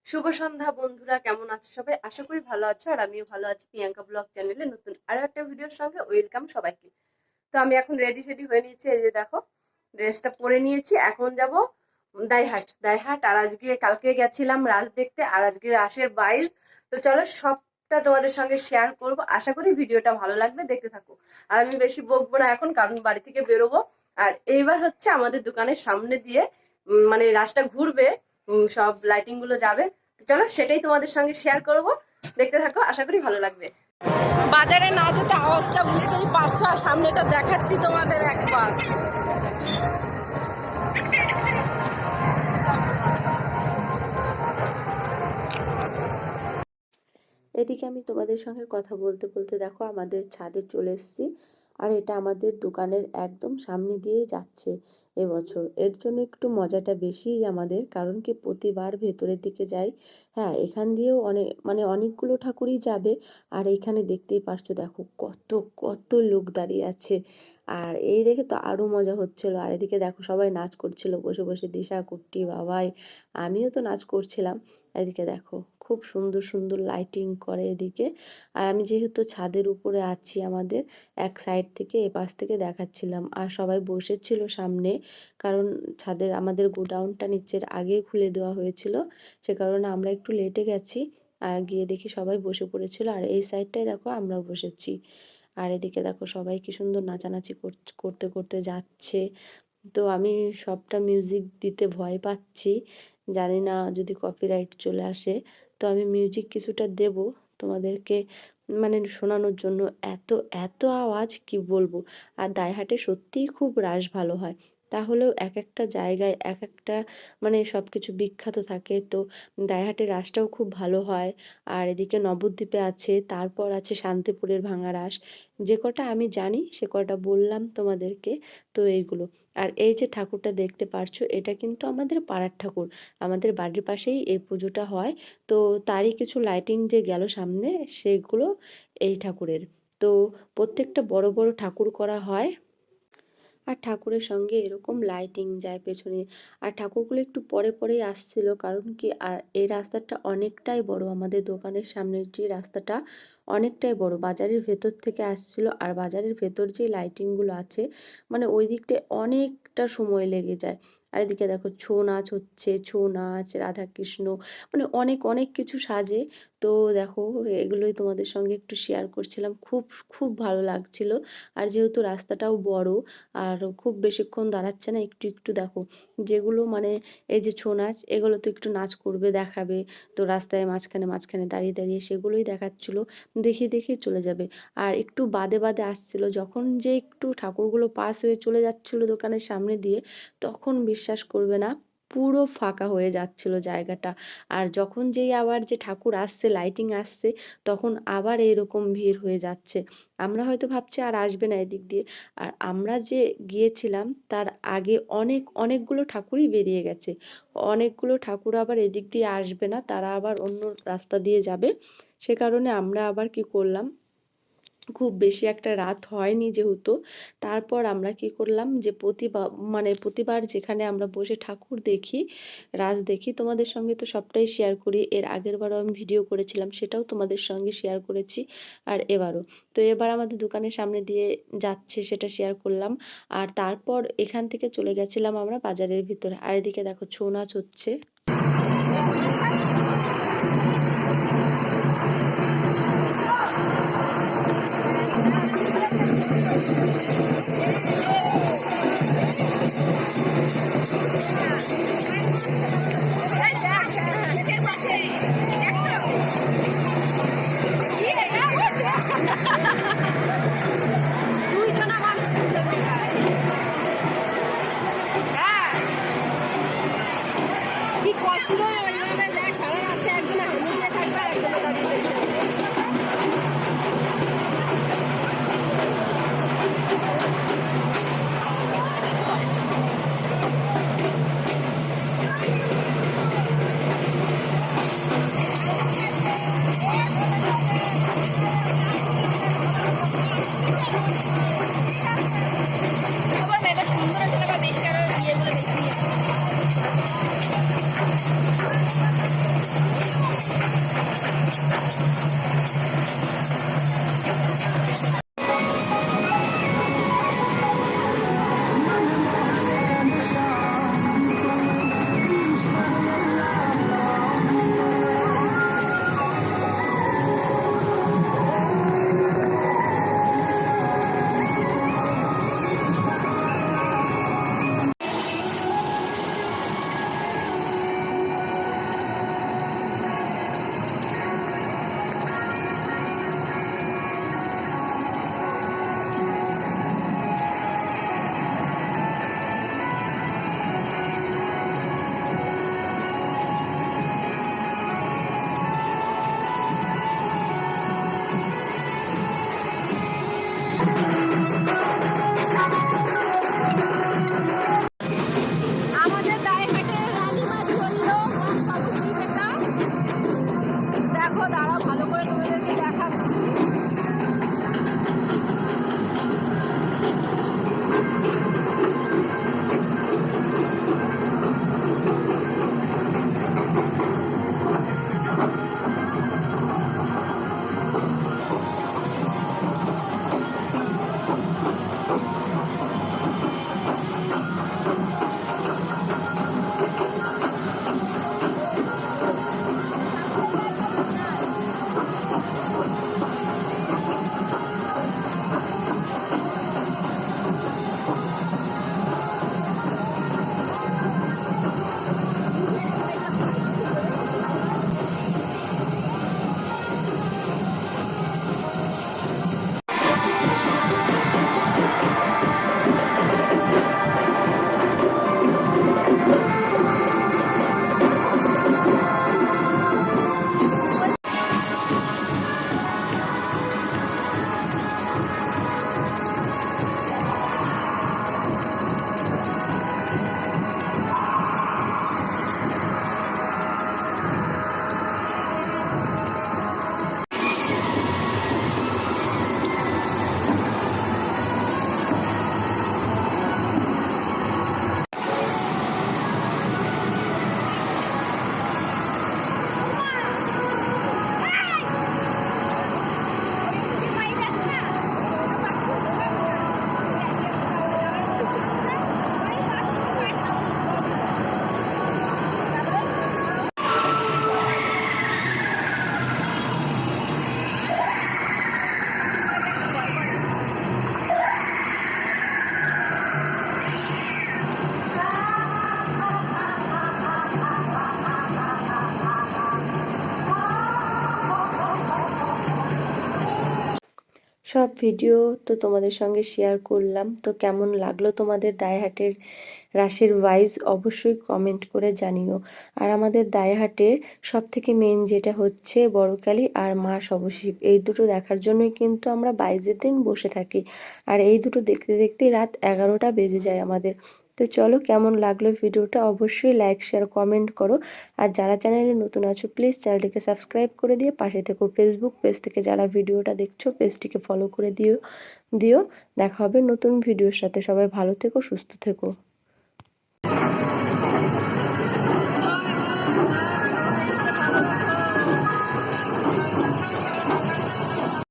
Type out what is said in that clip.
শুভ সন্ধ্যা বন্ধুরা, কেমন আছো সবাই? আশা করি ভালো আছো আর আমিও ভালো আছি। প্রিয়াঙ্কা ব্লগ চ্যানেলে নতুন আরো একটা ভিডিওর সঙ্গে ওয়েলকাম সবাইকে। তো আমি এখন রেডি হয়ে নিয়েছি, এই যে দেখো ড্রেসটা পরে নিয়েছি। এখন যাব দাইহাট। আর আজকে কালকে গেছিলাম রাস দেখতে, আর আজকে রাসের 22। তো চলো সবটা তোমাদের সঙ্গে শেয়ার করব। আশা করি ভিডিওটা ভালো লাগবে, দেখতে থাকো। আর আমি বেশি বকবো না এখন, কারণ বাড়ি থেকে বেরোবো। আর এইবার হচ্ছে আমাদের দোকানের সামনে দিয়ে মানে রাসটা ঘুরবে, সব লাইটিং গুলো যাবে। চলো সেটাই তোমাদের সঙ্গে শেয়ার করব, দেখতে থাকো, আশা করি ভালো লাগবে। বাজারে না যেতে আওয়াজটা বুঝতেই পারছো, আর সামনেটা দেখাচ্ছি তোমাদের একবার। এদিকে আমি তোমাদের সঙ্গে কথা বলতে বলতে দেখো আমাদের ছাদে চলে এসেছি। আর এটা আমাদের দোকানের একদম সামনে দিয়েই যাচ্ছে এবছর। এর জন্য একটু মজাটা বেশিই আমাদের, কারণ কি প্রতিবার ভেতরের দিকে যাই। হ্যাঁ, এখান দিয়েও অনেকগুলো ঠাকুরই যাবে। আর এইখানে দেখতেই পারছো, দেখো কত কত লোক দাঁড়িয়ে আছে। আর এই দেখে তো আরো মজা হচ্ছিল। আর এদিকে দেখো সবাই নাচ করছিল বসে বসে, দিশা কুট্টি বাবাই, আমিও তো নাচ করছিলাম। এদিকে দেখো খুব সুন্দর সুন্দর লাইটিং করে এদিকে। আর আমি যেহেতু ছাদের উপরে আছি, আমাদের এক সাইড থেকে এপাশ থেকে দেখাচ্ছিলাম। আর সবাই বসেছিল সামনে, কারণ ছাদের আমাদের গোডাউনটা নিচের আগে খুলে দেওয়া হয়েছিল, সে কারণে আমরা একটু লেটে গেছি। আর গিয়ে দেখি সবাই বসে পড়েছিল। আর এই সাইডটায় দেখো আমরাও বসেছি। আর এদিকে দেখো সবাই কি সুন্দর নাচানাচি করতে করতে যাচ্ছে। তো আমি সবটা মিউজিক দিতে ভয় পাচ্ছি, জানি না যদি কপিরাইট চলে আসে। তো আমি মিউজিক কিছুটা দেব তোমাদেরকে, মানে শোনানোর জন্য। এত এত আওয়াজ কি বলবো। আর দাইহাটে সত্যিই খুব রাস ভালো হয়। তাহলেও এক একটা জায়গায় এক একটা মানে সব কিছু বিখ্যাত থাকে। তো দাইহাটের রাসটাও খুব ভালো হয়। আর এদিকে নবদ্বীপে আছে, তারপর আছে শান্তিপুরের ভাঙা রাস। যে কটা আমি জানি সে কটা বললাম তোমাদেরকে। তো এইগুলো। আর এই যে ঠাকুরটা দেখতে পারছো, এটা কিন্তু আমাদের পাড়ার ঠাকুর। আমাদের বাড়ির পাশেই এই পুজোটা হয়। তো তারই কিছু লাইটিং যে গেল সামনে, সেগুলো এই ঠাকুরের। তো প্রত্যেকটা বড় বড় ঠাকুর করা হয়। আর ঠাকুরের সঙ্গে এরকম লাইটিং যায় পেছনে। আর ঠাকুরগুলো একটু পরে পরেই আসছিল, কারণ কি আর এই রাস্তাটা অনেকটাই বড়। আমাদের দোকানের সামনের যে রাস্তাটা অনেকটাই বড়, বাজারের ভেতর থেকে আসছিল। আর বাজারের ভেতর যে লাইটিংগুলো আছে, মানে ওই দিকটায় অনেকটা সময় লেগে যায়। আর এদিকে দেখো ছৌ নাচ হচ্ছে, ছৌ নাচ, রাধাকৃষ্ণ, মানে অনেক অনেক কিছু সাজে। তো দেখো এগুলোই তোমাদের সঙ্গে একটু শেয়ার করছিলাম। খুব খুব ভালো লাগছিল। আর যেহেতু রাস্তাটাও বড়, আর খুব বেশিক্ষণ দাঁড়াচ্ছে না, একটু একটু দেখো যেগুলো মানে এই যে ছৌ নাচ, এগুলো তো একটু নাচ করবে, দেখাবে। তো রাস্তায় মাঝখানে মাঝখানে দাঁড়িয়ে দাঁড়িয়ে সেগুলোই দেখাচ্ছিল, দেখে দেখে চলে যাবে। আর একটু বাদে বাদে আসছিল, যখন যে একটু ঠাকুরগুলো পাস হয়ে চলে যাচ্ছিল দোকানের সামনে দিয়ে, তখন বিশ্বাস করবে না, পুরো ফাঁকা হয়ে যাচ্ছিল জায়গাটা। আর যখন যেই আবার যে ঠাকুর আসছে, লাইটিং আসছে, তখন আবার এইরকম ভিড় হয়ে যাচ্ছে। আমরা হয়তো ভাবছি আর আসবে না এদিক দিয়ে। আর আমরা যে গিয়েছিলাম তার আগে অনেকগুলো ঠাকুরই বেরিয়ে গেছে। অনেকগুলো ঠাকুর আবার এদিক দিয়ে আসবে না, তারা আবার অন্য রাস্তা দিয়ে যাবে। সে কারণে আমরা আবার কি করলাম, খুব বেশি একটা রাত হয়নি যেহেতু, তারপর আমরা কি করলাম যে প্রতিবার যেখানে আমরা বসে ঠাকুর দেখি, রাস দেখি, তোমাদের সঙ্গে তো সবটাই শেয়ার করি। এর আগের বারও আমি ভিডিও করেছিলাম, সেটাও তোমাদের সঙ্গে শেয়ার করেছি। আর এবারও তো এবার আমাদের দোকানের সামনে দিয়ে যাচ্ছে, সেটা শেয়ার করলাম। আর তারপর এখান থেকে চলে গেছিলাম আমরা বাজারের ভিতরে। আর এদিকে দেখো ছৌ নাচ হচ্ছে। দুইজনা মানুষ খেলতে হয়। হ্যাঁ, কি কষ্ট ওইভাবে দেখ, সারা রাস্তায় একজন হামিয়ে থাকবে আর একজন দাঁড়িয়ে থাকবে। আবার মেয়েটা সুন্দর আছে না, বেশ কারো ইয়েগুলো দেখি। সব ভিডিও তো তোমাদের সঙ্গে শেয়ার করলাম। তো কেমন লাগলো তোমাদের দাইহাটের রাসের ওয়াইজ অবশ্যই কমেন্ট করে জানিও। আর আমাদের দাইহাটে সবথেকে মেন যেটা হচ্ছে বড়কালী আর মা শবশিব, এই দুটো দেখার জন্যই কিন্তু আমরা 22-এর দিন বসে থাকি। আর এই দুটো দেখতে দেখতেই রাত 11টা বেজে যায় আমাদের। তো চলো, কেমন লাগলো ভিডিওটা অবশ্যই লাইক শেয়ার কমেন্ট করো। আর যারা চ্যানেলে নতুন আছো প্লিজ চ্যানেলটিকে সাবস্ক্রাইব করে দিয়ে পাশে থেকো। ফেসবুক পেজ থেকে যারা ভিডিওটা দেখছো পেজটিকে ফলো করে দিও। দেখা হবে নতুন ভিডিওর সাথে। সবাই ভালো থেকো, সুস্থ থেকো।